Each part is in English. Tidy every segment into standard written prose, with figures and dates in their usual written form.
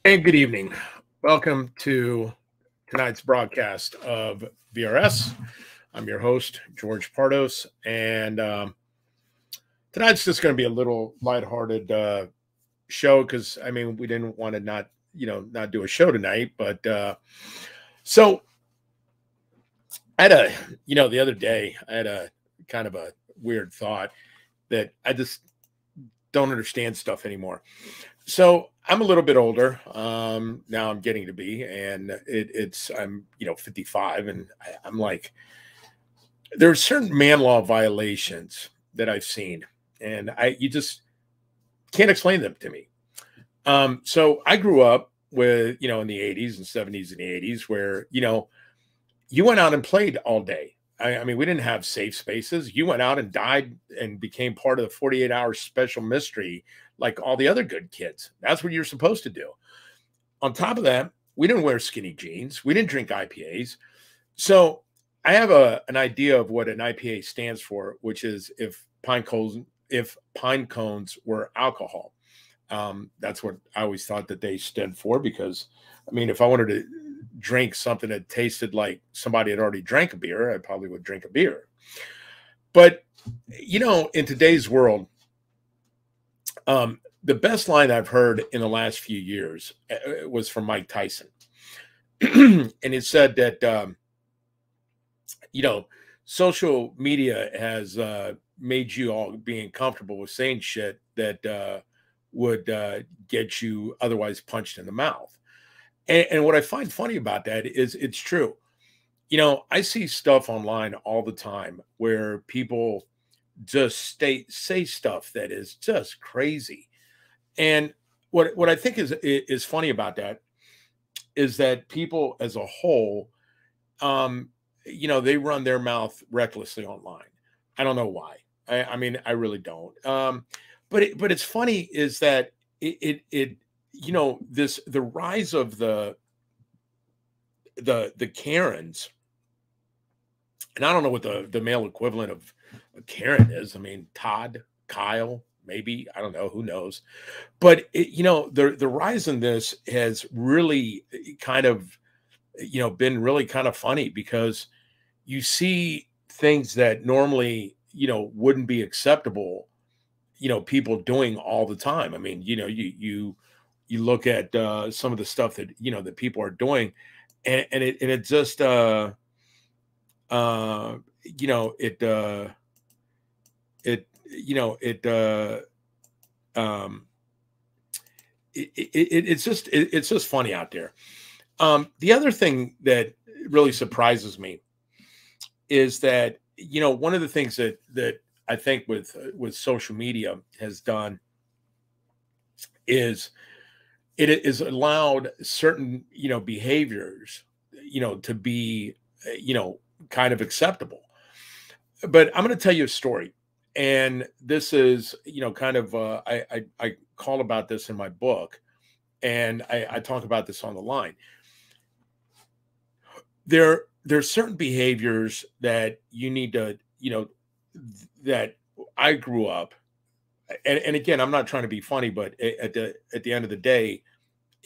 And good evening. Welcome to tonight's broadcast of VRS. I'm your host, George Pardos, and tonight's just going to be a little lighthearted show because we didn't want to not do a show tonight, but so I had the other day I had a kind of a weird thought that I just don't understand stuff anymore. So I'm a little bit older. Now I'm getting to be, and I'm 55, and I'm like, there are certain man law violations that I've seen, and you just can't explain them to me. So I grew up with in the 80s and 70s and the 80s where you went out and played all day. I mean, we didn't have safe spaces. You went out and died and became part of the 48-hour special mystery like all the other good kids. That's what you're supposed to do. On top of that, we didn't wear skinny jeans. We didn't drink IPAs. So I have an idea of what an IPA stands for, which is if pine cones were alcohol. That's what I always thought that they stood for, because if I wanted to drink something that tasted like somebody had already drank a beer, I probably would drink a beer. But in today's world, the best line I've heard in the last few years was from Mike Tyson. And it said that social media has made you all being comfortable with saying shit that would get you otherwise punched in the mouth. And what I find funny about that is it's true. I see stuff online all the time where people just say stuff that is just crazy. And what I think is funny about that is that people as a whole, they run their mouth recklessly online. I don't know why. I really don't. But it's funny is that the rise of the Karens, and I don't know what the male equivalent of a Karen is. I mean, Todd, Kyle, maybe, I don't know, who knows. But the rise in this has really kind of been really kind of funny, because you see things that normally wouldn't be acceptable, people doing all the time. I mean, you look at some of the stuff that that people are doing, and it just it's just funny out there. The other thing that really surprises me is that one of the things that I think with social media has done is it is allowed certain behaviors to be kind of acceptable. But I'm going to tell you a story, and this is kind of I call about this in my book, and I talk about this on the line. There's certain behaviors that you need to that I grew up, and again, I'm not trying to be funny, but at the end of the day,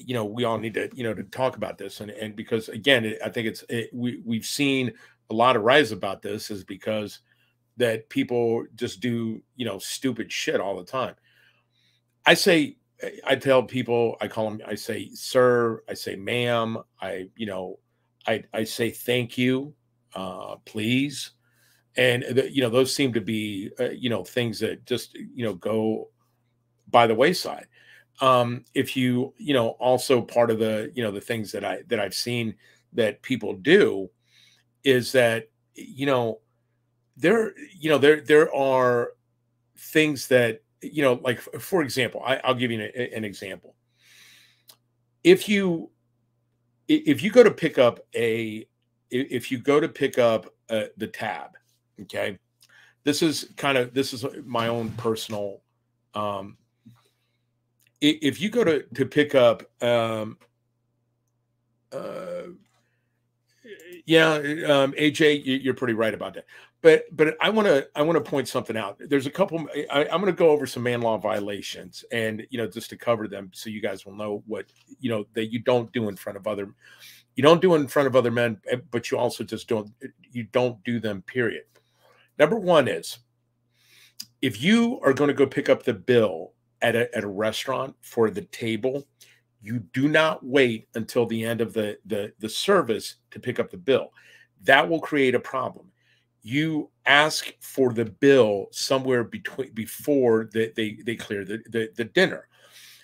we all need to talk about this, and because again, I think we've seen a lot of rise about this is because that people just do stupid shit all the time. I tell people, I call them, I say sir, I say ma'am, I say thank you, please, and those seem to be things that just go by the wayside. If also part of the things that I've seen that people do is that there are things that like, for example, I'll give you an example. If you go to pick up the tab, okay, this is my own personal if you go to pick up AJ, you're pretty right about that. but I want to point something out. There's a couple. I'm going to go over some man law violations, and just to cover them, so you guys will know what that you don't do in front of other. You don't do it in front of other men, but you also just don't. You don't do them. Period. Number one is, if you are going to go pick up the bill at a restaurant for the table, you do not wait until the end of the service to pick up the bill. That will create a problem. You ask for the bill somewhere before they clear the dinner.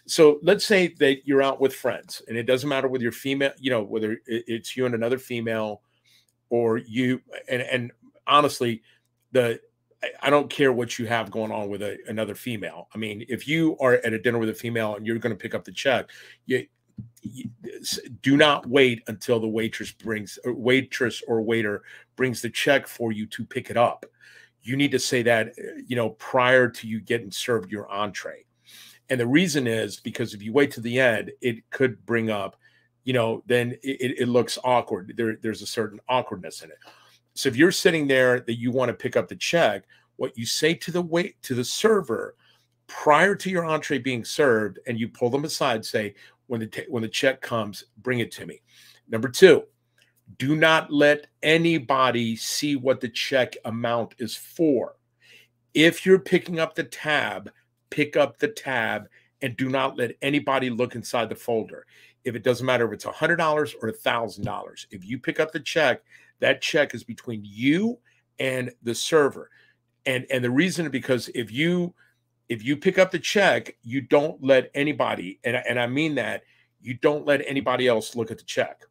So let's say that you're out with friends, and it doesn't matter whether you're female, whether it's you and another female, or you and honestly, I don't care what you have going on with another female. I mean, if you are at a dinner with a female and you're going to pick up the check, you do not wait until the waitress or waiter brings the check for you to pick it up. You need to say that, prior to you getting served your entree. And the reason is because if you wait to the end, it could bring up, then it looks awkward. There's a certain awkwardness in it. So if you're sitting there that you want to pick up the check, what you say to the server prior to your entree being served, and you pull them aside, say, when the check comes, bring it to me. Number two, do not let anybody see what the check amount is for. If you're picking up the tab, pick up the tab, and do not let anybody look inside the folder. If it doesn't matter if it's $100 or $1,000, if you pick up the check, that check is between you and the server. And the reason is because if you pick up the check, you don't let anybody, and I mean that, you don't let anybody else look at the check.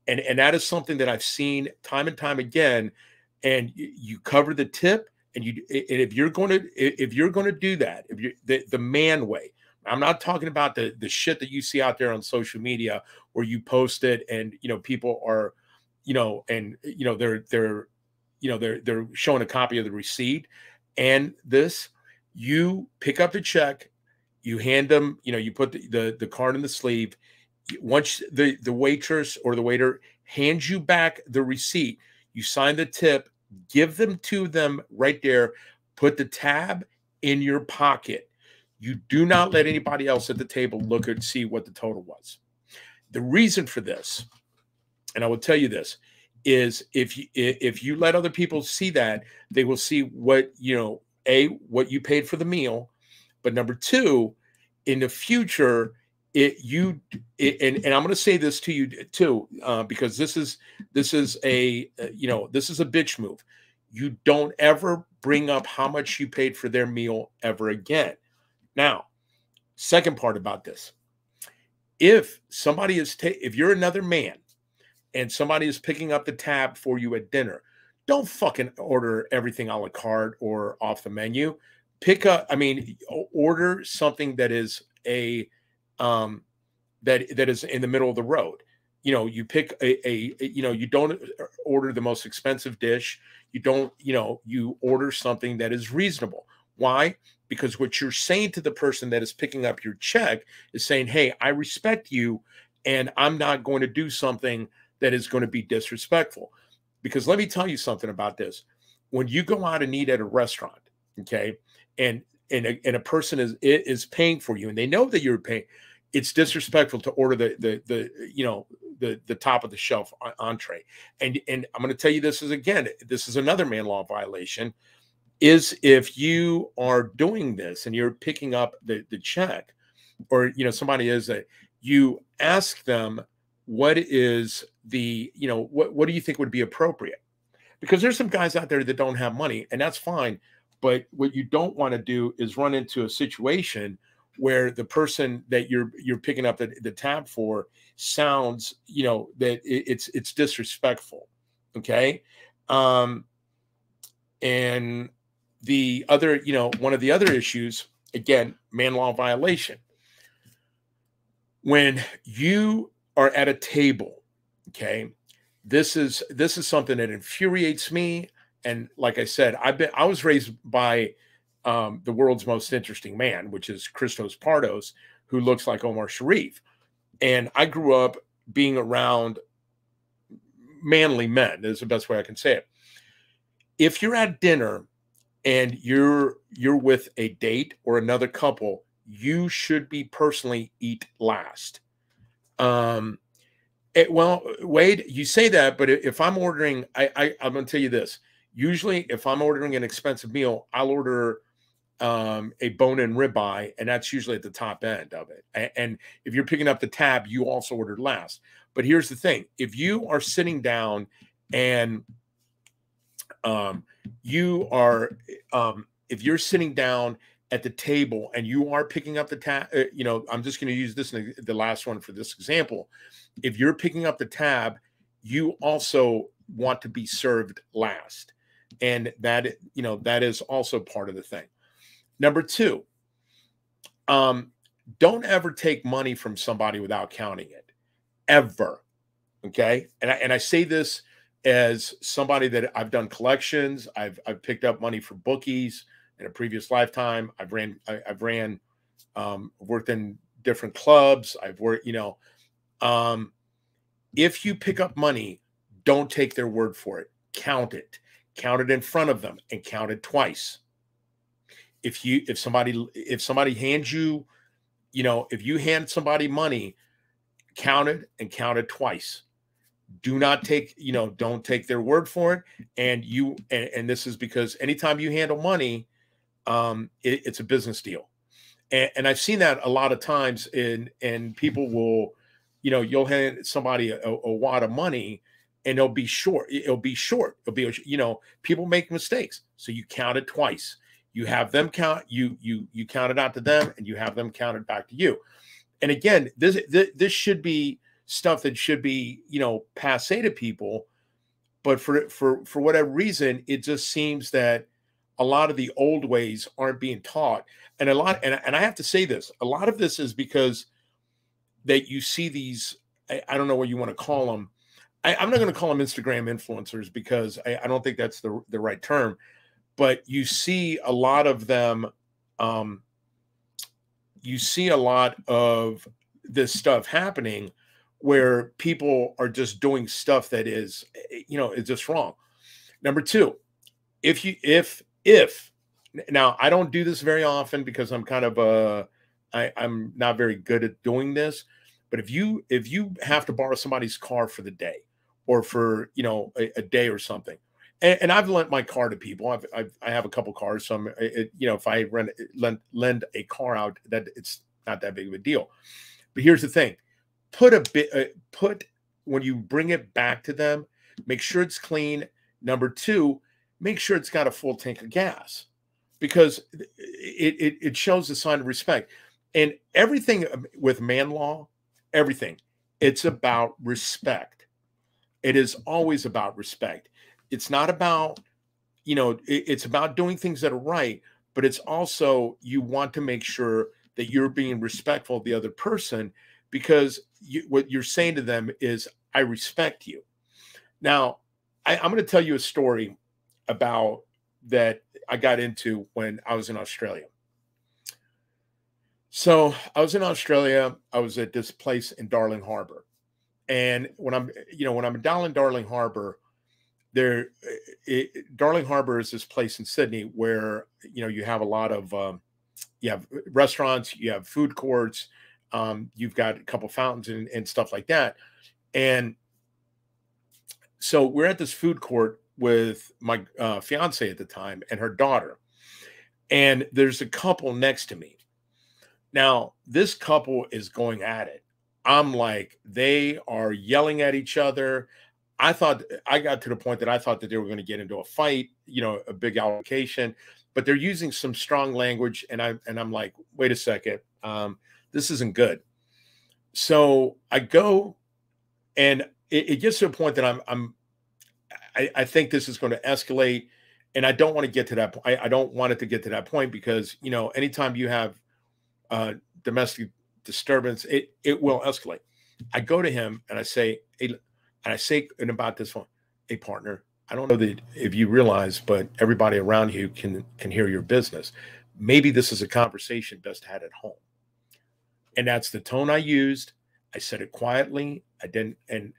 And that is something that I've seen time and time again. And you cover the tip, and if you're going to do that, if you the man way. I'm not talking about the shit that you see out there on social media where you post it and people are they're showing a copy of the receipt. And this, you pick up the check, you hand them, you put the card in the sleeve. Once the waitress or the waiter hands you back the receipt, you sign the tip, give them to them right there, put the tab in your pocket. You do not let anybody else at the table look and see what the total was. The reason for this, and I will tell you this, is if you let other people see that, they will see what what you paid for the meal, but number two, in the future, and I'm going to say this to you too, because this is a bitch move. You don't ever bring up how much you paid for their meal ever again. Now, second part about this, if somebody if you're another man and somebody is picking up the tab for you at dinner, don't fucking order everything a la carte or off the menu. Order something that is that is in the middle of the road. You pick you don't order the most expensive dish. You don't, you order something that is reasonable. Why? Because what you're saying to the person that is picking up your check is saying, hey, I respect you, and I'm not going to do something that is going to be disrespectful. Because let me tell you something about this. When you go out and eat at a restaurant, okay, and a person is paying for you, and they know that you're paying, it's disrespectful to order the top of the shelf entree. And I'm going to tell you this is another man law violation. Is if you are doing this and you're picking up the check, or somebody is that, you ask them what is the what do you think would be appropriate? Because there's some guys out there that don't have money, and that's fine. But what you don't want to do is run into a situation where the person that you're picking up the tab for sounds that it's disrespectful. Okay. And the other, one of the other issues, again, man law violation. When you are at a table, okay, this is something that infuriates me. And like I said, I was raised by the world's most interesting man, which is Christos Pardos, who looks like Omar Sharif. And I grew up being around manly men. Is the best way I can say it. if you're at dinner and you're with a date or another couple, you should be personally eat last. Well, Wade, you say that, but if I'm ordering, I'm going to tell you this. Usually, if I'm ordering an expensive meal, I'll order a bone-in ribeye, and that's usually at the top end of it. And if you're picking up the tab, you also ordered last. But here's the thing: if you are sitting down and you are, if you're sitting down at the table and you are picking up the tab, I'm just going to use this in the last one for this example. If you're picking up the tab, you also want to be served last, and that is also part of the thing. Number two, don't ever take money from somebody without counting it, ever. Okay, and I say this as somebody that I've done collections. I've picked up money for bookies in a previous lifetime. I've worked in different clubs. I've worked, if you pick up money, don't take their word for it. Count it in front of them, and count it twice. If somebody hands you, if you hand somebody money, count it and count it twice. Do not take, don't take their word for it. And this is because anytime you handle money, it's a business deal. And I've seen that a lot of times and people will, you'll hand somebody a wad of money and it'll be short. People make mistakes. So you count it twice. You have them count, you count it out to them, and you have them count it back to you. And again, this should be stuff that should be, passe to people. But for whatever reason, it just seems that a lot of the old ways aren't being taught. And and I have to say this, a lot of this is because that you see these, I don't know what you want to call them. I'm not going to call them Instagram influencers because I don't think that's the right term. But you see a lot of them, you see a lot of this stuff happening where people are just doing stuff that is, it's just wrong. Number two, if now I don't do this very often because I'm kind of I'm not very good at doing this, but if you have to borrow somebody's car for the day or for, a day or something, and I've lent my car to people. I have a couple cars, so if I lend a car out, that it's not that big of a deal. But here's the thing: when you bring it back to them, make sure it's clean. Number two, make sure it's got a full tank of gas, because it shows a sign of respect. And everything with man law, everything, it's about respect. It is always about respect. It's not about, it's about doing things that are right, but it's also, you want to make sure that you're being respectful of the other person, because what you're saying to them is, I respect you. Now, I'm going to tell you a story about that I got into when I was in Australia. So I was in Australia. I was at this place in Darling Harbour. And when I'm down in Darling Harbour, Darling Harbour is this place in Sydney where, you have a lot of, you have restaurants, you have food courts, you've got a couple fountains and stuff like that. And so we're at this food court with my fiance at the time and her daughter. And there's a couple next to me. Now, this couple is going at it. I'm like, they are yelling at each other. I got to the point that I thought that they were going to get into a fight, a big altercation, but they're using some strong language. And I'm like, wait a second, this isn't good. So I go, and it gets to a point that I think this is going to escalate, and I don't want to get to that point. I don't want it to get to that point because, anytime you have domestic disturbance, it will escalate. I go to him and I say, hey, and I say in about this one, hey, partner, I don't know that if you realize, but everybody around you can hear your business. Maybe this is a conversation best had at home. And that's the tone I used. I said it quietly. I didn't, and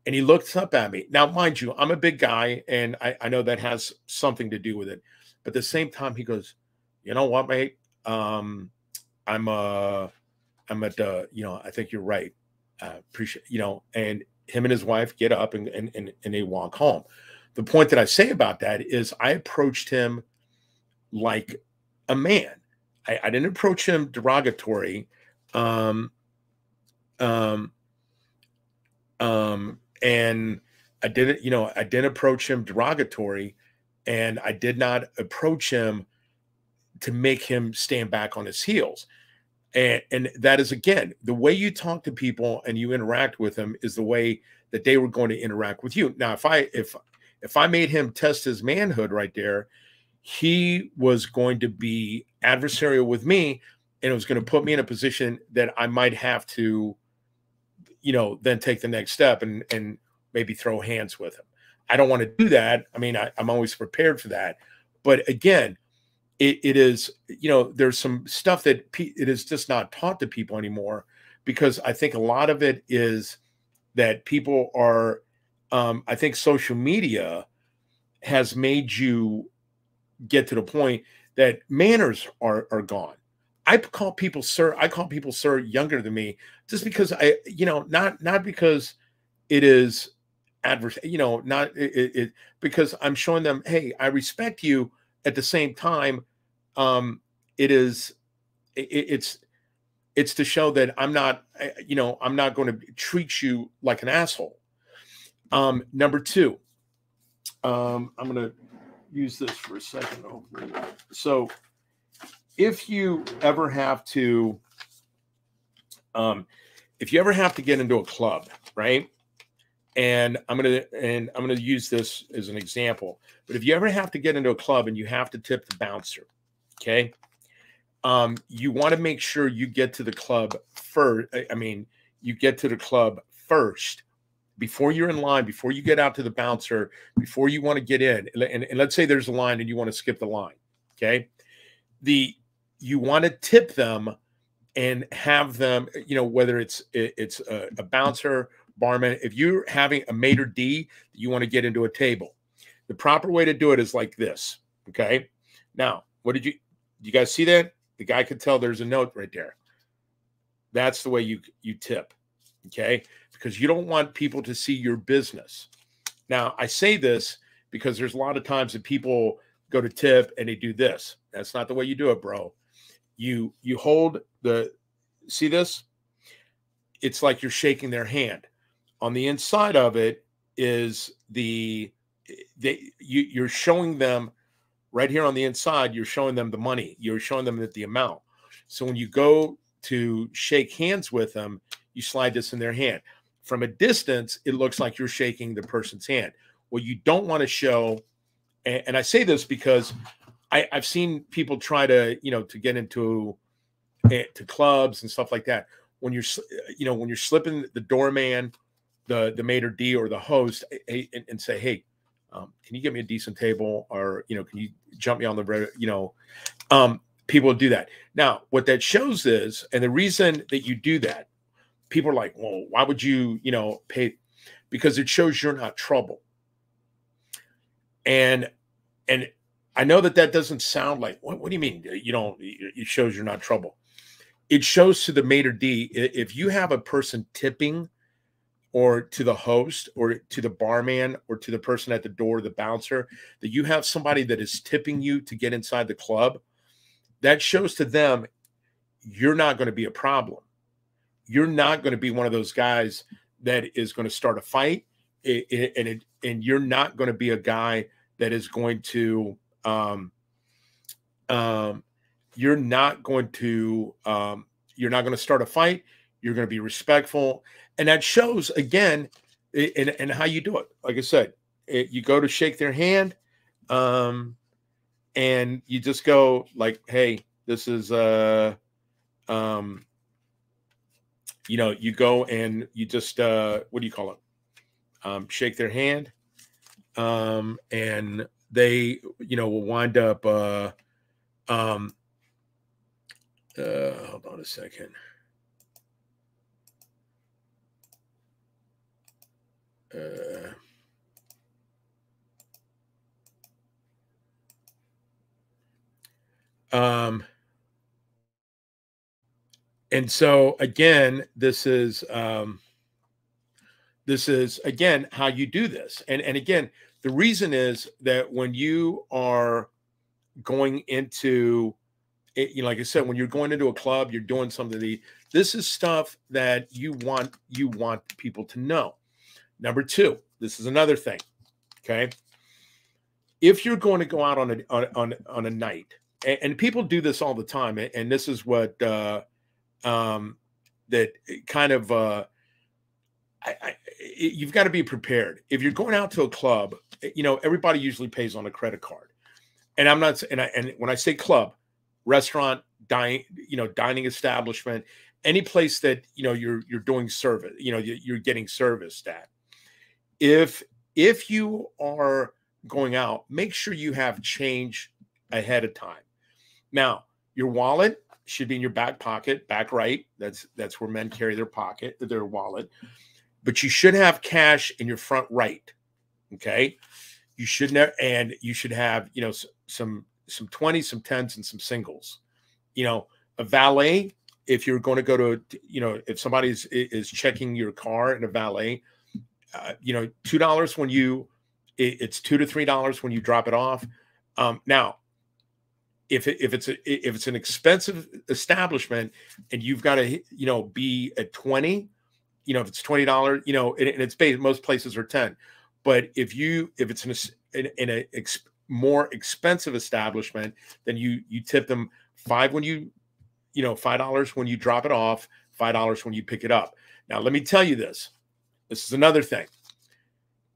And he looks up at me. Now, mind you, I'm a big guy, and I know that has something to do with it. But at the same time, he goes, "You know what, mate? Um, I'm I'm at I think you're right. Appreciate, and him and his wife get up and they walk home. The point that I say about that is I approached him like a man. I didn't approach him derogatory. Um, um, and I didn't approach him derogatory, and I did not approach him to make him stand back on his heels. And that is, again, the way you talk to people and you interact with them is the way that they were going to interact with you. Now, if I made him test his manhood right there, he was going to be adversarial with me, and it was going to put me in a position that I might have to, then take the next step and maybe throw hands with him. I don't want to do that. I mean, I'm always prepared for that. But again, it is, there's some stuff that it is just not taught to people anymore, because I think a lot of it is that people are, I think social media has made you get to the point that manners are gone. I call people sir. I call people sir younger than me, just because not because it is adverse, not because I'm showing them, hey, I respect you. At the same time, it is, it's to show that I'm not, I'm not going to treat you like an asshole. Number two, I'm going to use this for a second. So if you ever have to, get into a club, right? And I'm gonna use this as an example. But if you ever have to get into a club and you have to tip the bouncer, okay, you want to make sure you get to the club first. I mean, you get to the club first before you're in line, before you get out to the bouncer, before you want to get in. And let's say there's a line and you want to skip the line, okay? You want to tip them and have them, whether it's a bouncer, barman. If you're having a maitre d', you want to get into a table. The proper way to do it is like this. Okay. Now, do you guys see that? The guy could tell there's a note right there. That's the way you tip. Okay. Because you don't want people to see your business. Now, I say this because there's a lot of times that people go to tip and they do this. That's not the way you do it, bro. You hold see this? It's like you're shaking their hand. On the inside of it is you're showing them right here on the inside, you're showing them the money. You're showing them the amount. So when you go to shake hands with them, you slide this in their hand. From a distance, it looks like you're shaking the person's hand. What you don't want to show, and I say this because I've seen people try to, to get into to clubs and stuff like that. When you're slipping the doorman, the maitre d' or the host, and say, hey, can you get me a decent table, or can you jump me on the road? People do that. Now, what that shows is, and the reason that you do that, people are like, well, why would you, pay? Because it shows you're not trouble. And I know that doesn't sound like, what do you mean? It shows you're not trouble. It shows to the maitre d', if you have a person tipping, or to the host, or to the barman, or to the person at the door, the bouncer, that you have somebody that is tipping you to get inside the club, that shows to them you're not going to be a problem. You're not going to be one of those guys that is going to start a fight, and you're not going to be a guy that is going to you're not going to start a fight. You're going to be respectful. And that shows, again, in how you do it. Like I said, you go to shake their hand, and you just go like, hey, this is, you go and you just, what do you call it? Shake their hand. And they, will wind up, hold on a second. And so again, this is again how you do this. And again, the reason is that when you are going into it, like I said, when you're going into a club, you're doing something. This is stuff that you want people to know. Number two, this is another thing. Okay, if you're going to go out on a night, and people do this all the time, and this is what that kind of you've got to be prepared. If you're going out to a club, everybody usually pays on a credit card, and I'm not, and when I say club, restaurant, dining establishment, any place that you're doing service, you're getting serviced at. If you are going out, make sure you have change ahead of time. Now, your wallet should be in your back pocket, back right. That's where men carry their wallet. But you should have cash in your front right. Okay, you should have some 20s, some 10s, and some singles. A valet, if you're going to go to, if somebody is checking your car in a valet, $2 when it's $2 to $3 when you drop it off. Now, if it's an expensive establishment and you've got to, be at 20, if it's $20, and it's based, most places are 10. But if it's in a more expensive establishment, then you tip them $5 when $5 when you drop it off, $5 when you pick it up. Now, let me tell you this. This is another thing.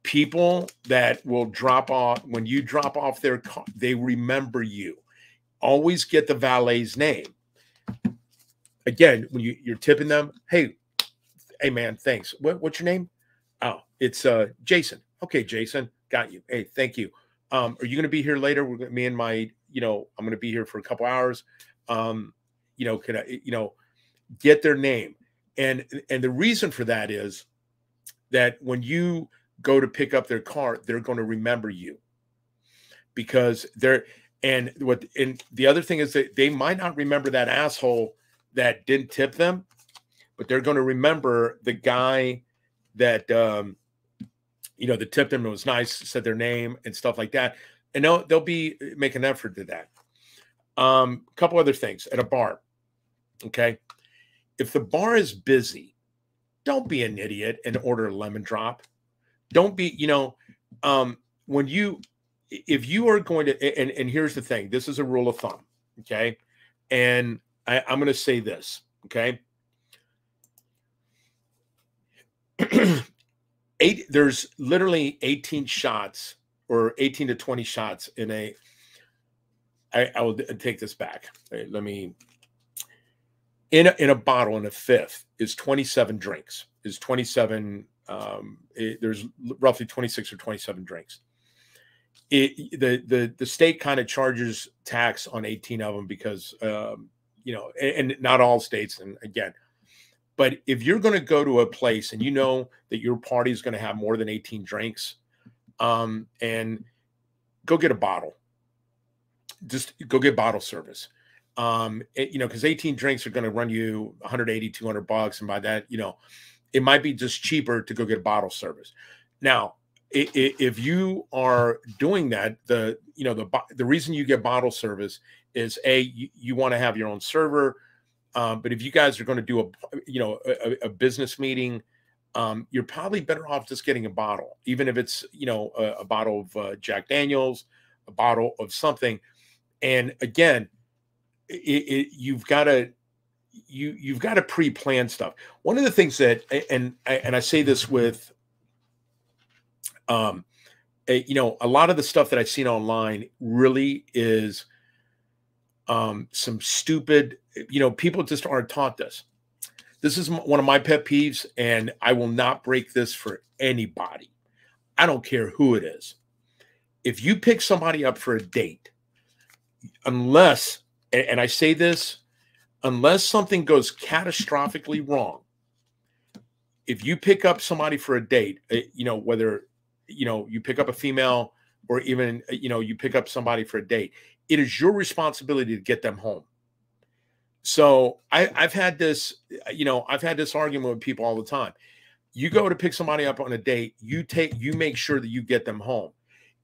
People that will drop off, when you drop off their car, they remember you. Always get the valet's name. Again, when you're tipping them, hey man, thanks. What's your name? Oh, it's Jason. Okay, Jason, got you. Hey, thank you. Are you going to be here later? Me and my, I'm going to be here for a couple hours. Can I, get their name. And the reason for that is that when you go to pick up their car, they're going to remember you, because and the other thing is that they might not remember that asshole that didn't tip them, but they're going to remember the guy that, that tipped them and was nice, said their name and stuff like that. And they'll make an effort to that. A couple other things at a bar. Okay. If the bar is busy, don't be an idiot and order a lemon drop. Don't be, if you are going to, and here's the thing, this is a rule of thumb. Okay. And I'm going to say this. Okay. There's literally 18 shots or 18 to 20 shots in I will take this back. Let me, in a bottle, in a fifth is 27 drinks, is 27. There's roughly 26 or 27 drinks. The state kind of charges tax on 18 of them because, and not all states. And again, but if you're going to go to a place and that your party is going to have more than 18 drinks, and go get a bottle. Just go get bottle service. Because 18 drinks are going to run you $180, $200. And by that, it might be just cheaper to go get bottle service. Now, if you are doing that, the reason you get bottle service is you want to have your own server. But if you guys are going to do a business meeting, you're probably better off just getting a bottle, even if it's, a bottle of Jack Daniels, a bottle of something. And again, you've got to pre-plan stuff. One of the things that, and I say this with, a lot of the stuff that I've seen online really is some stupid, people just aren't taught this. This is one of my pet peeves, and I will not break this for anybody. I don't care who it is. If you pick somebody up for a date, unless, and I say this, unless something goes catastrophically wrong, if you pick up somebody for a date, whether, you pick up a female or even, you pick up somebody for a date, it is your responsibility to get them home. So I've had this, I've had this argument with people all the time. You go to pick somebody up on a date, you make sure that you get them home.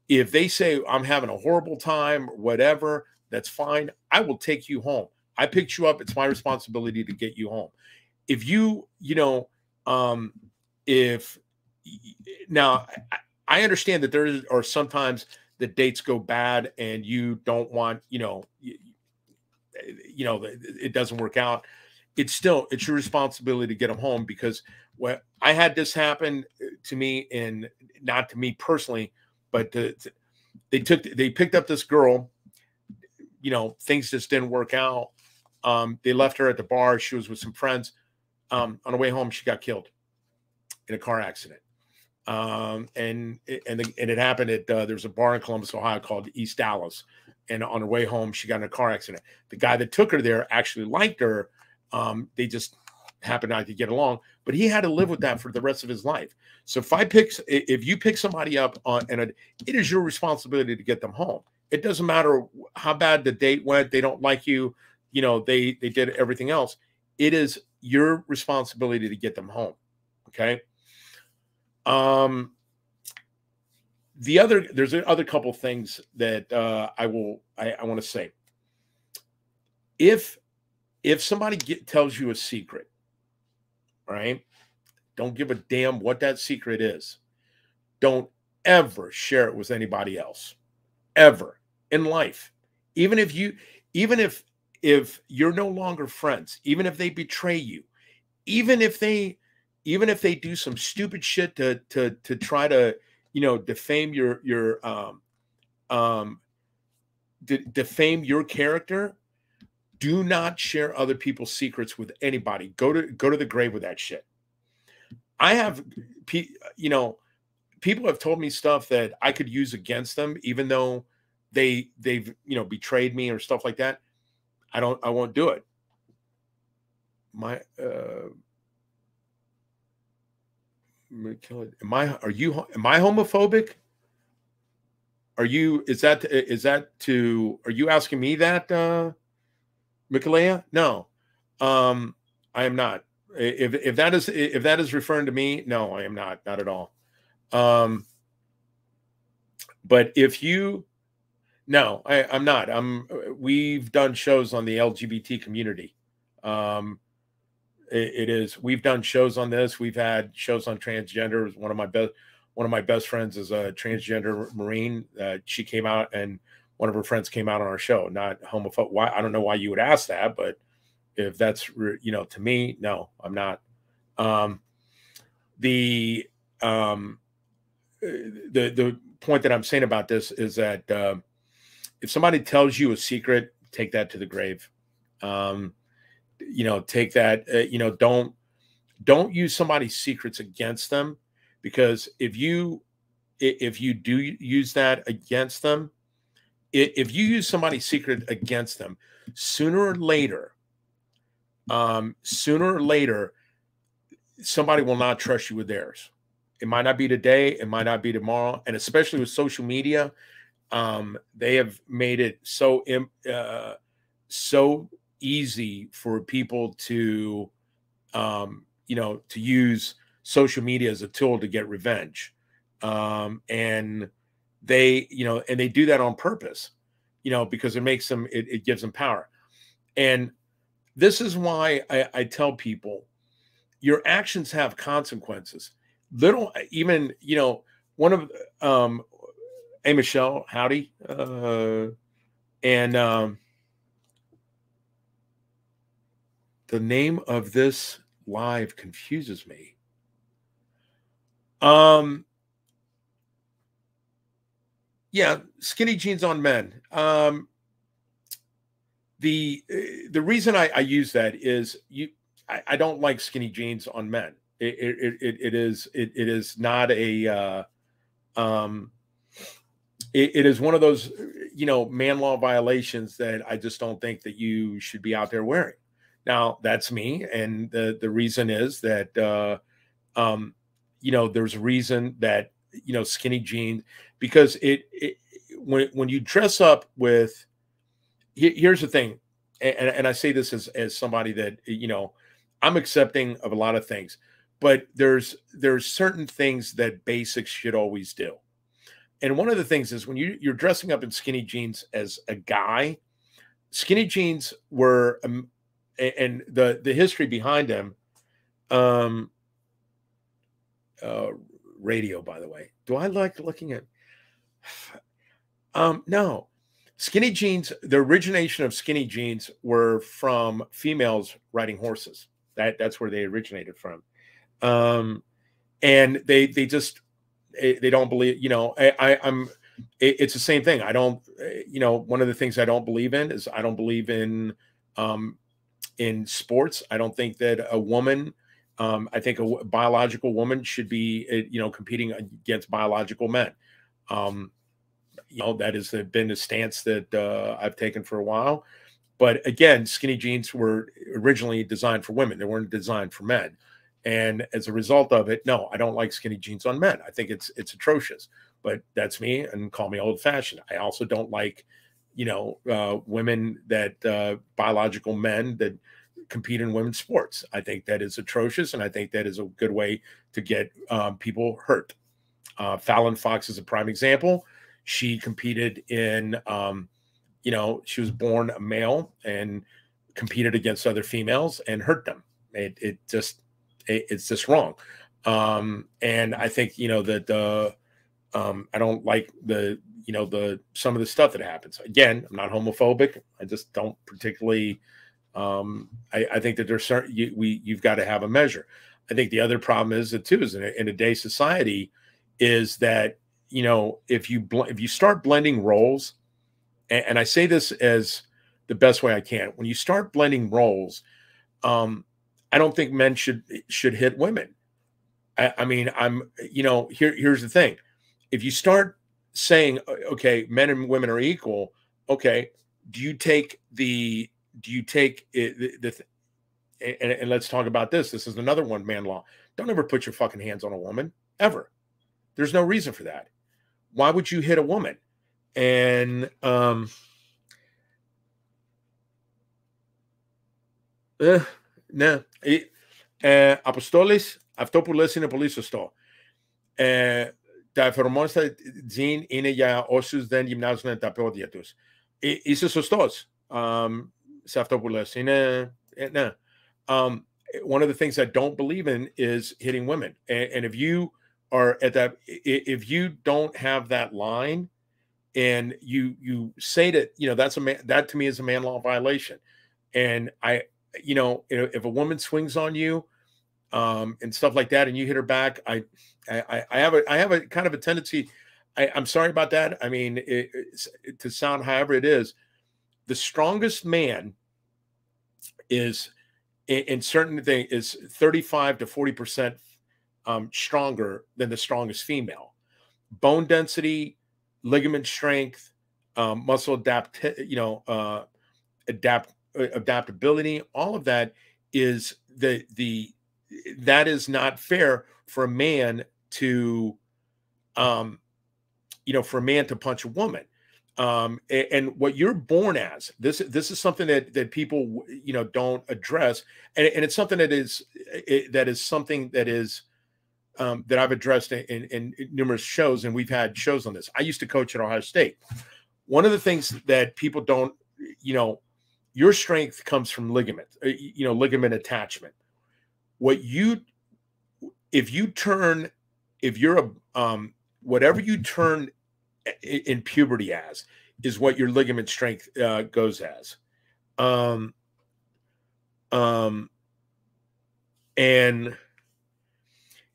If they say, I'm having a horrible time, whatever, that's fine. I will take you home. I picked you up. It's my responsibility to get you home. If if now I understand that there are sometimes the dates go bad and you don't want, it doesn't work out. It's your responsibility to get them home, because when I had this happen to me, and not to me personally, but they picked up this girl, things just didn't work out. They left her at the bar. She was with some friends. On the way home, she got killed in a car accident. And it happened at there's a bar in Columbus, Ohio called East Dallas. And on her way home, she got in a car accident. The guy that took her there actually liked her. They just happened not to get along, but he had to live with that for the rest of his life. So if you pick somebody up it is your responsibility to get them home. It doesn't matter how bad the date went. They don't like you. They did everything else. It is your responsibility to get them home. Okay. There's other couple things that I want to say. If somebody tells you a secret, right? Don't give a damn what that secret is. Don't ever share it with anybody else, ever in life. Even if you're no longer friends, even if they betray you, even if they do some stupid shit to try to, defame defame your character, do not share other people's secrets with anybody. Go to the grave with that shit. I have, people have told me stuff that I could use against them, even though they've betrayed me or stuff like that. I won't do it. Am I homophobic? Are you asking me that, Mikalea? No. I am not. If that is referring to me, no, I am not at all. But no, I'm not. We've done shows on the LGBT community. We've done shows on this. We've had shows on transgender. One of my best friends is a transgender Marine. She came out, and one of her friends came out on our show. Not homophobic. Why? I don't know why you would ask that, but if that's, to me, no, I'm not. The point that I'm saying about this is that if somebody tells you a secret, take that to the grave. Take that. Don't use somebody's secrets against them, because if you do use that against them, if you use somebody's secret against them, sooner or later, somebody will not trust you with theirs. It might not be today, it might not be tomorrow, and especially with social media, they have made it so easy for people to, to use social media as a tool to get revenge, and they do that on purpose, because it makes them, it gives them power. And this is why I tell people, your actions have consequences. Even, one of, hey, Michelle, howdy. And the name of this live confuses me. Yeah, skinny jeans on men. The reason I use that is I don't like skinny jeans on men. It is not a it is one of those man law violations that I just don't think that you should be out there wearing. Now, that's me, and the reason is that There's a reason that, skinny jeans, because when you dress up with, here's the thing. And I say this as somebody that, I'm accepting of a lot of things, but there's certain things that basics should always do. And one of the things is when you're dressing up in skinny jeans as a guy, skinny jeans were, and the history behind them, um, radio, by the way. Do I like looking at? No. Skinny jeans, the origination of skinny jeans were from females riding horses. That's where they originated from. And they just they don't believe, it's the same thing. I don't, one of the things I don't believe in is I don't believe in sports. I don't think that a woman, I think a biological woman should be, competing against biological men. That has been a stance that I've taken for a while. But again, skinny jeans were originally designed for women. They weren't designed for men. And as a result of it, no, I don't like skinny jeans on men. I think it's atrocious. But that's me, and call me old fashioned. I also don't like, women that biological men that compete in women's sports. I think that is atrocious, and I think that is a good way to get people hurt. Fallon Fox is a prime example. She competed in, she was born a male and competed against other females and hurt them. It's just wrong. And I think, that I don't like some of the stuff that happens. Again, I'm not homophobic. I just don't particularly, I think that there's certain, you've got to have a measure. I think the other problem is that too, is in a day society, is that, if you start blending roles, and I say this as the best way I can, when you start blending roles, I don't think men should hit women. Here's the thing. If you start saying, okay, men and women are equal, okay, do you take it, and let's talk about this. This is another one man law. Don't ever put your fucking hands on a woman, ever. There's no reason for that. Why would you hit a woman? And ναι. Αποστόλης, αυτό που λες είναι πολύ σωστό. Τα εφαρμόστα τζιν είναι για όσους δεν γυμνάζουν τα πόδια τους. Είσαι σωστός σε αυτό που λες. Είναι, ναι. One of the things I don't believe in is hitting women. And if you are at that, if you don't have that line, and you say that, that's that to me is a man law violation. And if a woman swings on you, and stuff like that, and you hit her back, I have a kind of a tendency. I'm sorry about that. I mean, to sound however it is, the strongest man is in certain things is 35 to 40% stronger than the strongest female. Bone density, ligament strength, muscle adaptability, all of that is that is not fair for a man to for a man to punch a woman. And what you're born as, this is something that people don't address, and it's something that is something that is that I've addressed in numerous shows, and we've had shows on this. I used to coach at Ohio State. One of the things that people don't, your strength comes from ligament, ligament attachment. If you're whatever you turn in puberty as is what your ligament strength goes as. And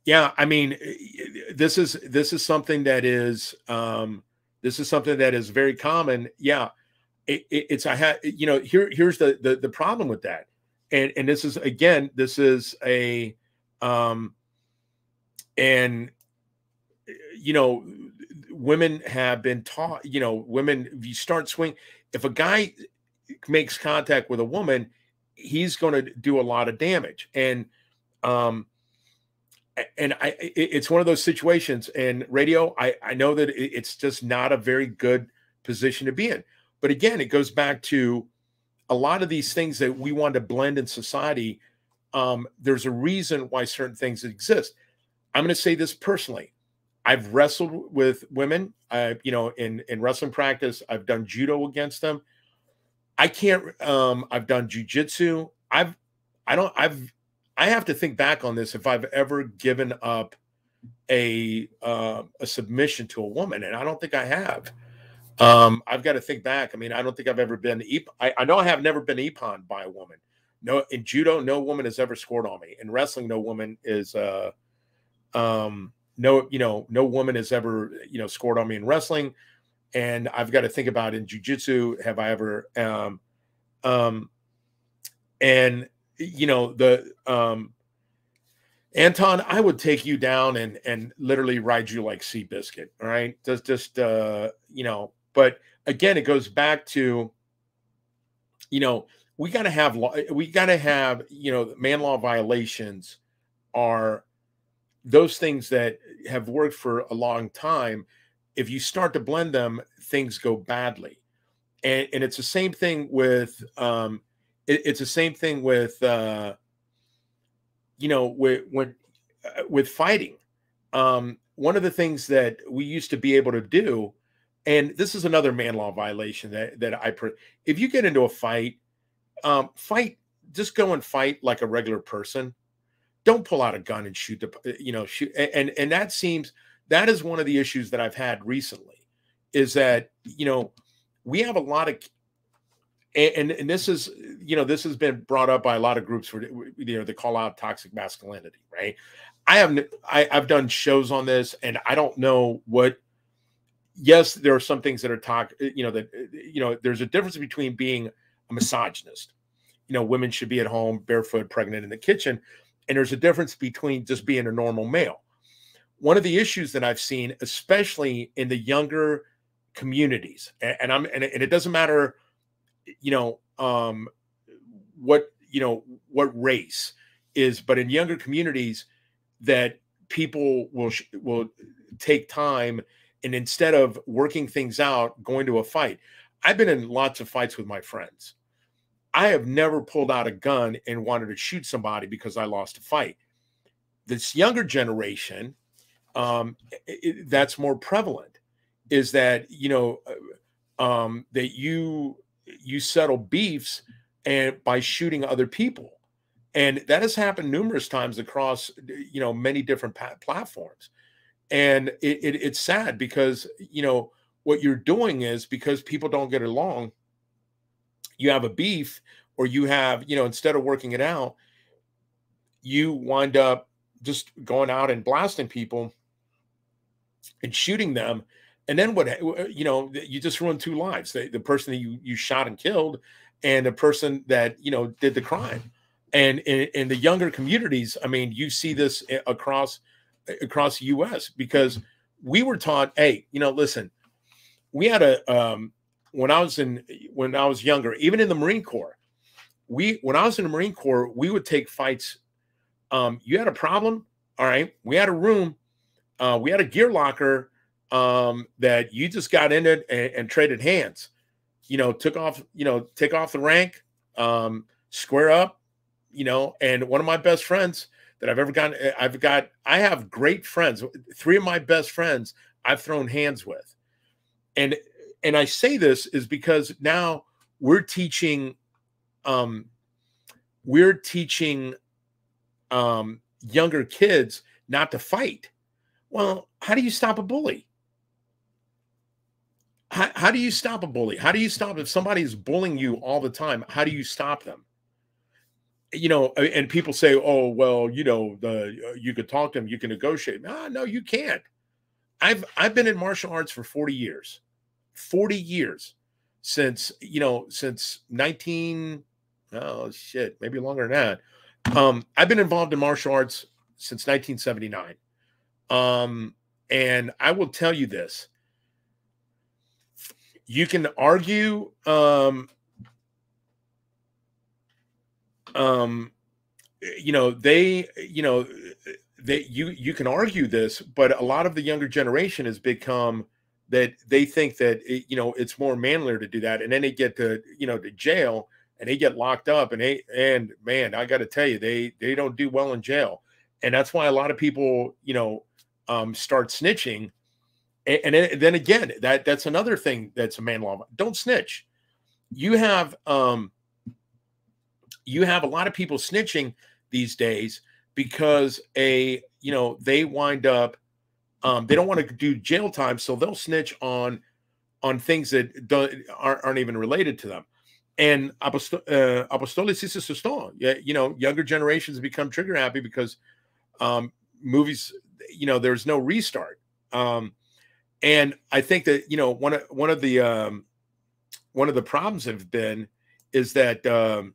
yeah, I mean, this is something that is very common. Yeah. Here's the problem with that. And this is, again, this is a, women have been taught, women, if you start swing, if a guy makes contact with a woman, he's going to do a lot of damage. And, and it's one of those situations. And radio, I know that it's just not a very good position to be in. But again, it goes back to a lot of these things that we want to blend in society. There's a reason why certain things exist. I'm going to say this personally. I've wrestled with women, in wrestling practice. I've done judo against them. I can't. I've done jujitsu. I have to think back on this if I've ever given up a submission to a woman, and I don't think I have. I've got to think back. I mean, I don't think I've ever been. I know I have never been epon by a woman. No, in judo, no woman has ever scored on me. In wrestling, no woman is. No woman has ever scored on me in wrestling. And I've got to think about in jujitsu, have I ever? Anton, I would take you down and literally ride you like Seabiscuit. All right, But again, it goes back to, we got to have man law violations are those things that have worked for a long time. If you start to blend them, things go badly. And it's the same thing with, with fighting. One of the things that we used to be able to do, and this is another man law violation if you get into a fight, just go and fight like a regular person. Don't pull out a gun and shoot. And that is one of the issues that I've had recently, is that we have a lot of, and this is this has been brought up by a lot of groups where they call out toxic masculinity, right? I've done shows on this, and I don't know what. Yes, there are some things that are there's a difference between being a misogynist. Women should be at home barefoot, pregnant in the kitchen. And there's a difference between just being a normal male. One of the issues that I've seen, especially in the younger communities, and it doesn't matter, what race is, but in younger communities, that people will take time, and instead of working things out, going to a fight. I've been in lots of fights with my friends. I have never pulled out a gun and wanted to shoot somebody because I lost a fight. This younger generation, that's more prevalent, is that that you settle beefs and by shooting other people, and that has happened numerous times across many different platforms. And it's sad because what you're doing is, because people don't get along, you have a beef, or you have, instead of working it out, you wind up just going out and blasting people and shooting them. And then you just ruin two lives, the person that you shot and killed, and the person that, did the crime. And in the younger communities, I mean, you see this across the US, because we were taught, hey, listen, we had when I was younger, even in the Marine Corps, when I was in the Marine Corps, we would take fights. You had a problem. All right. We had a room. We had a gear locker that you just got in it and traded hands, take off the rank, square up, and one of my best friends that I've ever gotten, I have great friends. 3 of my best friends I've thrown hands with. And I say this is because now we're teaching younger kids not to fight. Well, how do you stop a bully? How do you stop a bully? How do you stop if somebody's bullying you all the time? How do you stop them? And people say, oh, well, you could talk to them, you can negotiate. No, you can't. I've been in martial arts for 40 years. 40 years since 19, oh shit, maybe longer than that. I've been involved in martial arts since 1979. And I will tell you this. You can argue, you can argue this, but a lot of the younger generation has become that they think that it's more manlier to do that, and then they get to to jail and they get locked up, and man, I got to tell you, they don't do well in jail, and that's why a lot of people start snitching, and then again that's another thing that's a man law. Don't snitch. You have a lot of people snitching these days because they wind up they don't want to do jail time, so they'll snitch on things that aren't even related to them. And apostolicism suston. Yeah, younger generations become trigger happy because movies, there's no restart. And I think that one of the problems have been is that one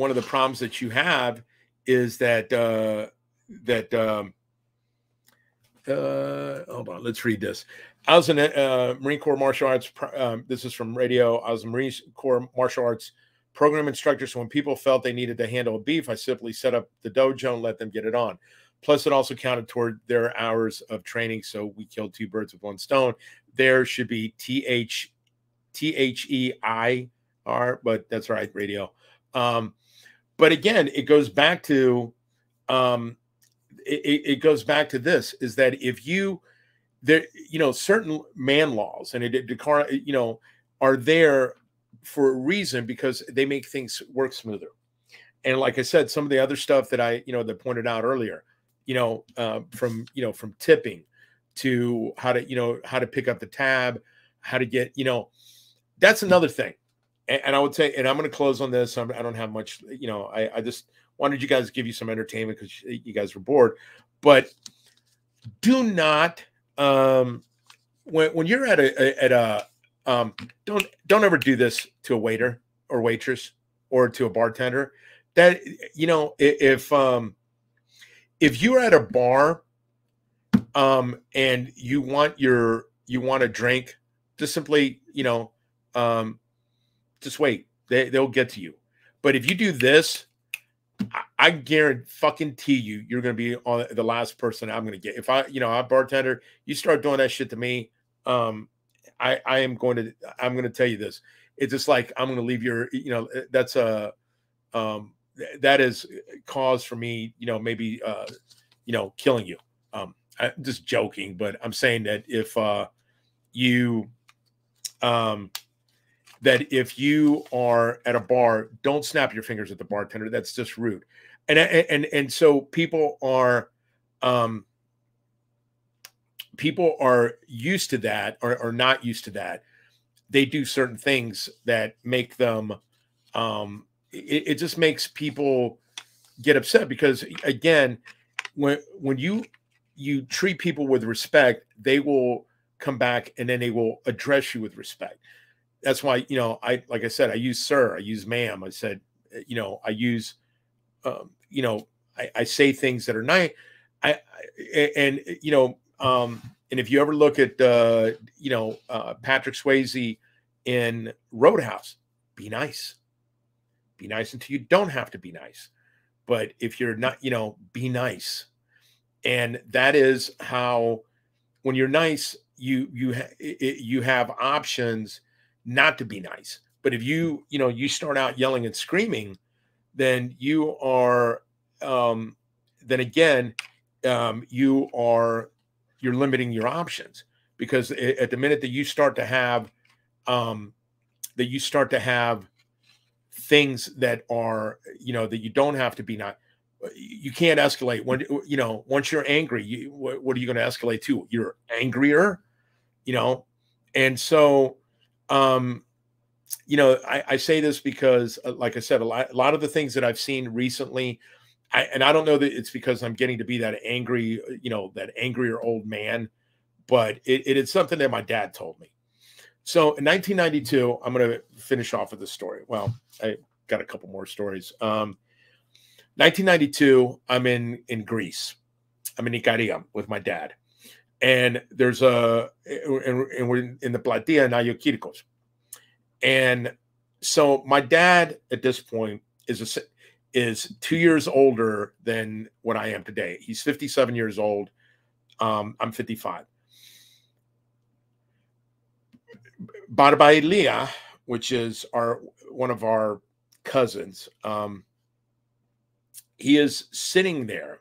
of the problems that you have is that hold on, let's read this. I was in Marine Corps martial arts. This is from radio. I was a Marine Corps martial arts program instructor. So when people felt they needed to handle a beef, I simply set up the dojo and let them get it on. Plus, it also counted toward their hours of training. So we killed two birds with one stone. There should be THEIR, but that's right, radio. But again, it goes back to it goes back to this, is that if certain man laws and are there for a reason, because they make things work smoother. And like I said, some of the other stuff that that pointed out earlier, from tipping to how to pick up the tab, how to get, that's another thing. And I would say, and I'm going to close on this. I don't have much, I just wanted you guys to give you some entertainment because you guys were bored, but do not, when you're at a don't ever do this to a waiter or waitress or to a bartender. That, if you're at a bar, and you want a drink, just simply, just wait. They'll get to you. But if you do this, I guarantee you're going to be on the last person I'm going to get. If I'm a bartender, you start doing that shit to me, I'm going to tell you this. It's just like, I'm going to leave your, that's that is cause for me, maybe, killing you. I'm just joking, but I'm saying that if if you are at a bar, don't snap your fingers at the bartender. That's just rude. And so people are used to that, or not used to that. They do certain things that make them, it just makes people get upset, because again, when you treat people with respect, they will come back and then they will address you with respect. That's why, like I said, I use sir, I use ma'am. I said, I use, I say things that are nice. And if you ever look at, Patrick Swayze in Roadhouse, be nice until you don't have to be nice. But if you're not, be nice. And that is how, when you're nice, you have options not to be nice. But if you start out yelling and screaming, then you are, then again, you're limiting your options, because at the minute that you start to have, things that are, that you don't have to be not, you can't escalate when, once you're angry, what are you going to escalate to? You're angrier, and so, I say this because, like I said, a lot of the things that I've seen recently, and I don't know that it's because I'm getting to be that angry, that angrier old man, but it is something that my dad told me. So in 1992, I'm going to finish off with this story. Well, I got a couple more stories. 1992, I'm in Greece. I'm in Ikaria with my dad. And and we're in the Platia in Ayokirikos. And So my dad at this point is 2 years older than what I am today. He's 57 years old. I'm 55. Barba Leah, which is one of our cousins, he is sitting there.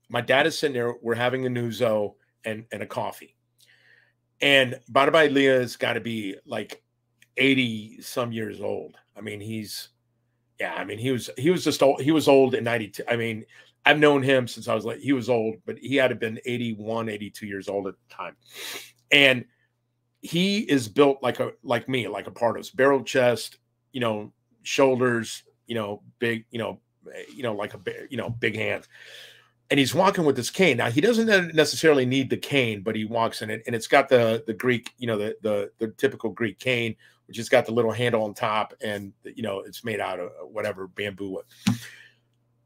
My dad is sitting there. We're having a nuzo and a coffee. And Barba Leah has got to be like 80 some years old. I mean, he was just old. He was old in 92. I mean, I've known him since I was like, he was old, but he had to have been 81, 82 years old at the time. And he is built like me, like a Pardos, barrel chest, shoulders, big, like big hands. And he's walking with this cane. Now he doesn't necessarily need the cane, but he walks in it, and it's got the Greek, the typical Greek cane, which has got the little handle on top, and it's made out of whatever bamboo.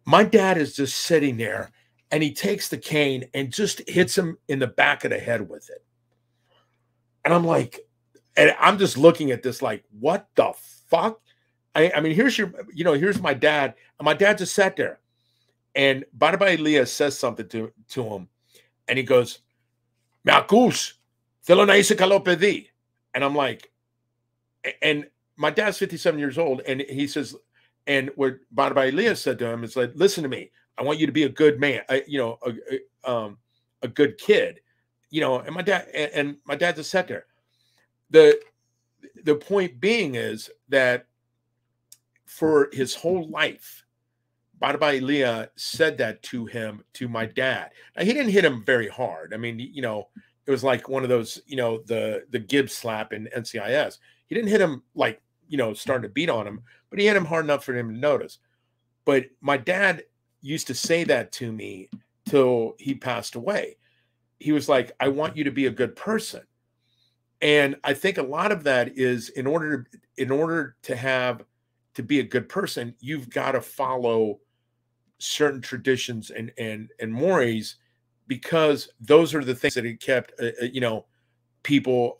My dad is just sitting there, and he takes the cane and just hits him in the back of the head with it. And I'm like, and I'm just looking at this like, what the fuck? I mean, here's my dad, and my dad just sat there. And Barba Leah says something to him, and he goes, "Marcus, and I'm like, and my dad's 57 years old, and he says, and what Barba Leah said to him is like, listen to me, I want you to be a good man, a good kid, and my dad just sat there. The point being is that for his whole life, Barba Leah said that to my dad. Now, he didn't hit him very hard. I mean, it was like one of those, the Gibbs slap in NCIS. He didn't hit him like, starting to beat on him, but he hit him hard enough for him to notice. But my dad used to say that to me till he passed away. He was like, I want you to be a good person. And I think a lot of that is in order to be a good person, you've got to follow certain traditions and mores, because those are the things that had kept people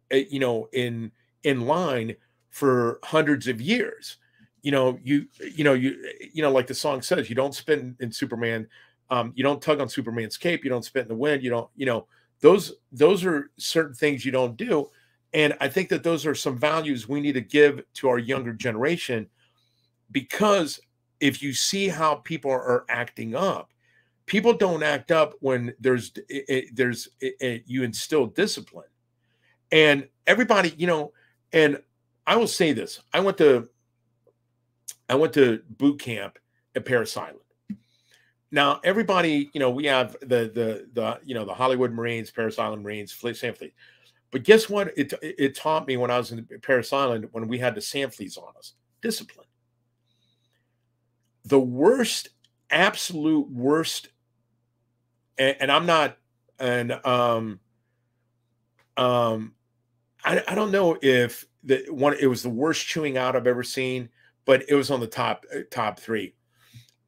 in line for hundreds of years. Like the song says, you don't spit in Superman, you don't tug on Superman's cape, you don't spit in the wind, those are certain things you don't do. And I think that those are some values we need to give to our younger generation, because if you see how people are acting up, people don't act up when you instill discipline. And everybody, and I will say this, I went to boot camp at Parris Island. Now, everybody, we have the Hollywood Marines, Parris Island Marines, Sand Fleet. But guess what? It taught me when I was in Parris Island, when we had the Sand Fleets on us, discipline. The worst, absolute worst, and I'm not, and I don't know if it was the worst chewing out I've ever seen, but it was on the top three.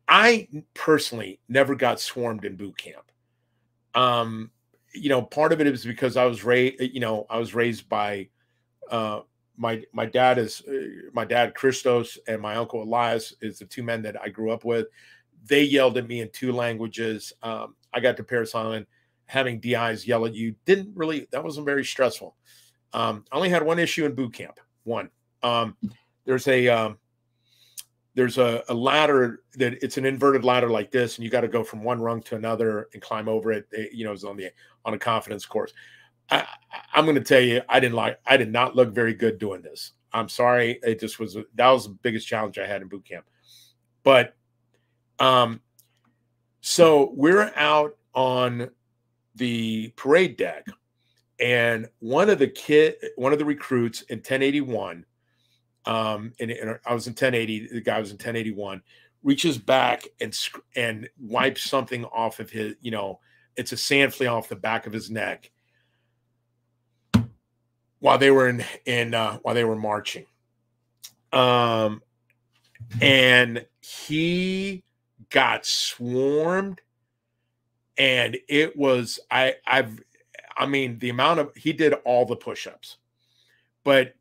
I personally never got swarmed in boot camp. Part of it is because I was raised by my dad Christos, and my uncle Elias is the two men that I grew up with. They yelled at me in two languages. I got to Parris Island, having DIs yell at you that wasn't very stressful. I only had one issue in boot camp. One, there's a ladder that it's an inverted ladder like this, and you got to go from one rung to another and climb over it. It's on a confidence course. I'm going to tell you, I did not look very good doing this. I'm sorry. That was the biggest challenge I had in boot camp. But, so we're out on the parade deck, and one of the recruits in 1081, and I was in 1080, the guy was in 1081, reaches back and wipes something off of his, it's a sand flea off the back of his neck, while they were while they were marching. And he got swarmed, and it was, the amount of, he did all the push-ups, but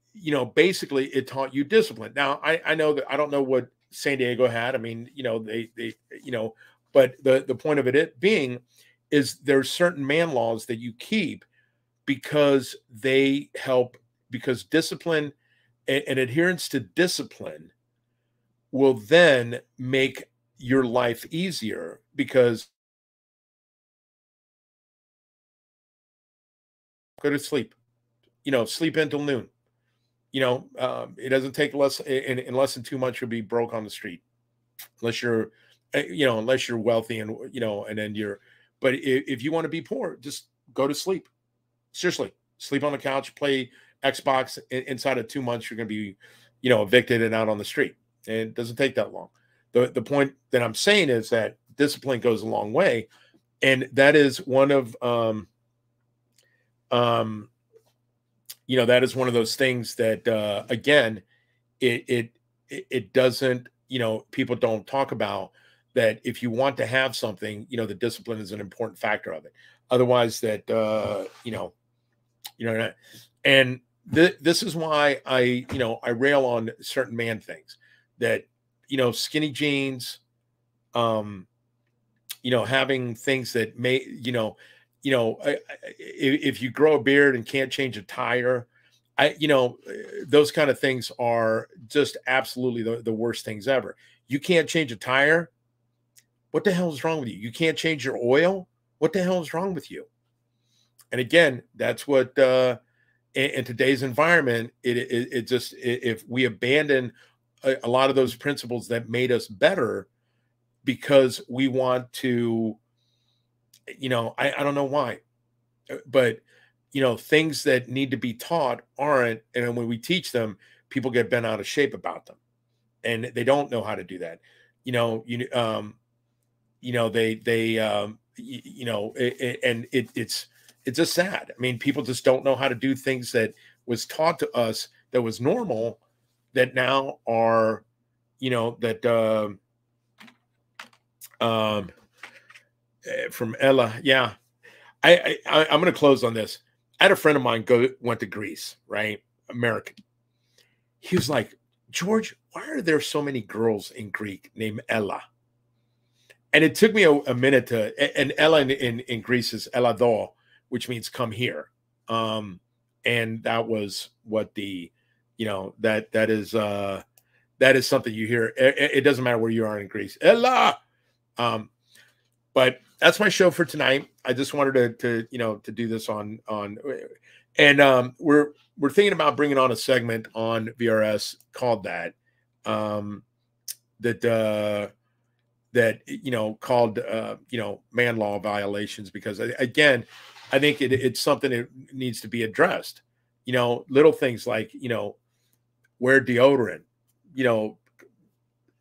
basically it taught you discipline. Now, I know that I don't know what San Diego had. I mean, they but the point of it being is there's certain man laws that you keep because they help, because discipline and adherence to discipline will then make your life easier, because go to sleep, sleep until noon. It doesn't take less in less than 2 months, you'll be broke on the street, unless you're, unless you're wealthy and, and then but if you want to be poor, just go to sleep. Seriously, sleep on the couch, play Xbox. Inside of 2 months, you're going to be, evicted and out on the street. And it doesn't take that long. The point that I'm saying is that discipline goes a long way. And that is one of, that is one of those things that, again, it doesn't, people don't talk about that. If you want to have something, the discipline is an important factor of it. Otherwise that, and this is why I rail on certain man things that, skinny jeans, having things that may, if you grow a beard and can't change a tire, those kind of things are just absolutely the worst things ever. You can't change a tire. What the hell is wrong with you? You can't change your oil. What the hell is wrong with you? And again, that's what, in today's environment, it just, if we abandon a lot of those principles that made us better because we want to, I don't know why, but, things that need to be taught aren't. And when we teach them, people get bent out of shape about them, and they don't know how to do that. It's just sad. I mean, people just don't know how to do things that was taught to us that was normal, that now are, from Ella. Yeah. I'm going to close on this. I had a friend of mine went to Greece, right? American. He was like, George, why are there so many girls in Greek named Ella? And it took me a minute and Ella in Greece is Elado, which means come here. And that was what that is something you hear. It doesn't matter where you are in Greece. Ella. But that's my show for tonight. I just wanted to do this on, and we're thinking about bringing on a segment on VRS called that, called, man law violations, because again, I think it's something that needs to be addressed. Little things like, wear deodorant,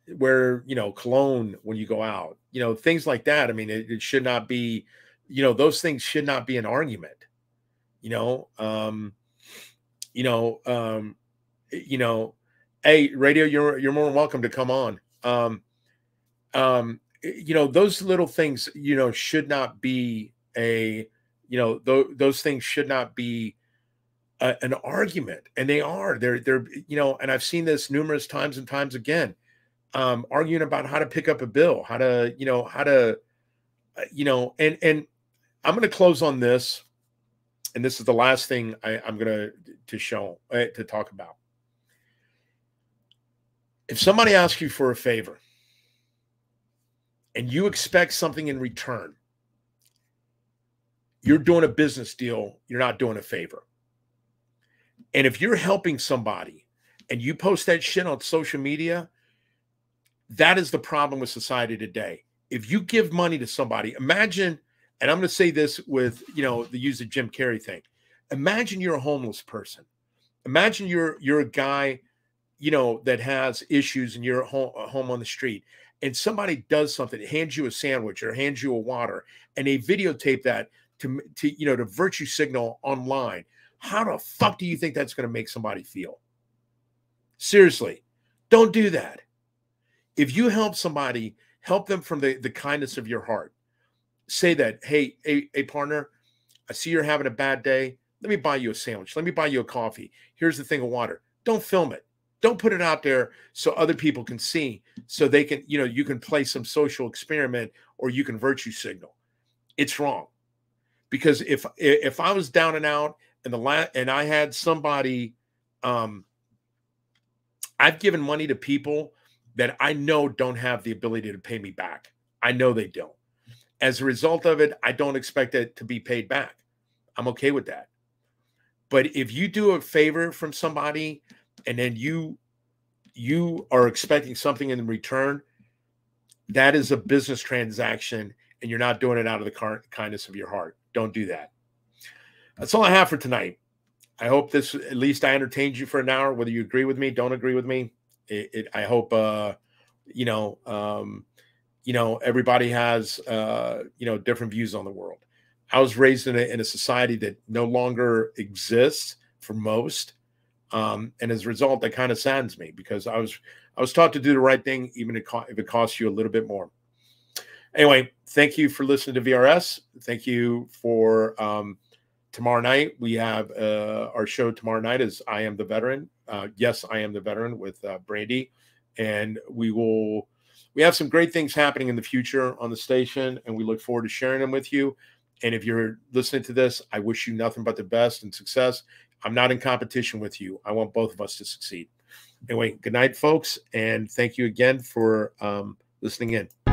wear, cologne when you go out, things like that. I mean, it should not be, those things should not be an argument, hey, radio, you're more than welcome to come on. Those little things, should not be those things should not be an argument. And they're, and I've seen this numerous times and times again, arguing about how to pick up a bill, how to, and I'm going to close on this. And this is the last thing I'm going to talk about. If somebody asks you for a favor and you expect something in return, you're doing a business deal. You're not doing a favor. And if you're helping somebody and you post that shit on social media, that is the problem with society today. If you give money to somebody, imagine, and I'm going to say this with, the use of Jim Carrey thing. Imagine you're a homeless person. Imagine you're a guy, that has issues and you're home on the street, and somebody does something, hands you a sandwich or hands you a water, and they videotape that to virtue signal online. How the fuck do you think that's going to make somebody feel? Seriously, don't do that. If you help somebody, help them from the kindness of your heart. Say that, hey, partner, I see you're having a bad day. Let me buy you a sandwich. Let me buy you a coffee. Here's the thing of water. Don't film it. Don't put it out there so other people can see, so they can, you can play some social experiment, or you can virtue signal. It's wrong. Because if I was down and out and I had somebody, I've given money to people that I know don't have the ability to pay me back. I know they don't. As a result of it, I don't expect it to be paid back. I'm okay with that. But if you do a favor from somebody and then you are expecting something in return, that is a business transaction, and you're not doing it out of the kindness of your heart. Don't do that. That's all I have for tonight. I hope this, at least I entertained you for an hour, whether you agree with me, don't agree with me. I hope, everybody has, different views on the world. I was raised in a society that no longer exists for most. And as a result, that kind of saddens me, because I was taught to do the right thing, even if it costs you a little bit more. Anyway, thank you for listening to VRS. Thank you for tomorrow night. We have our show tomorrow night is I Am the Veteran. Yes, I Am the Veteran with Brandy. And we have some great things happening in the future on the station, and we look forward to sharing them with you. And if you're listening to this, I wish you nothing but the best and success. I'm not in competition with you. I want both of us to succeed. Anyway, good night, folks. And thank you again for listening in.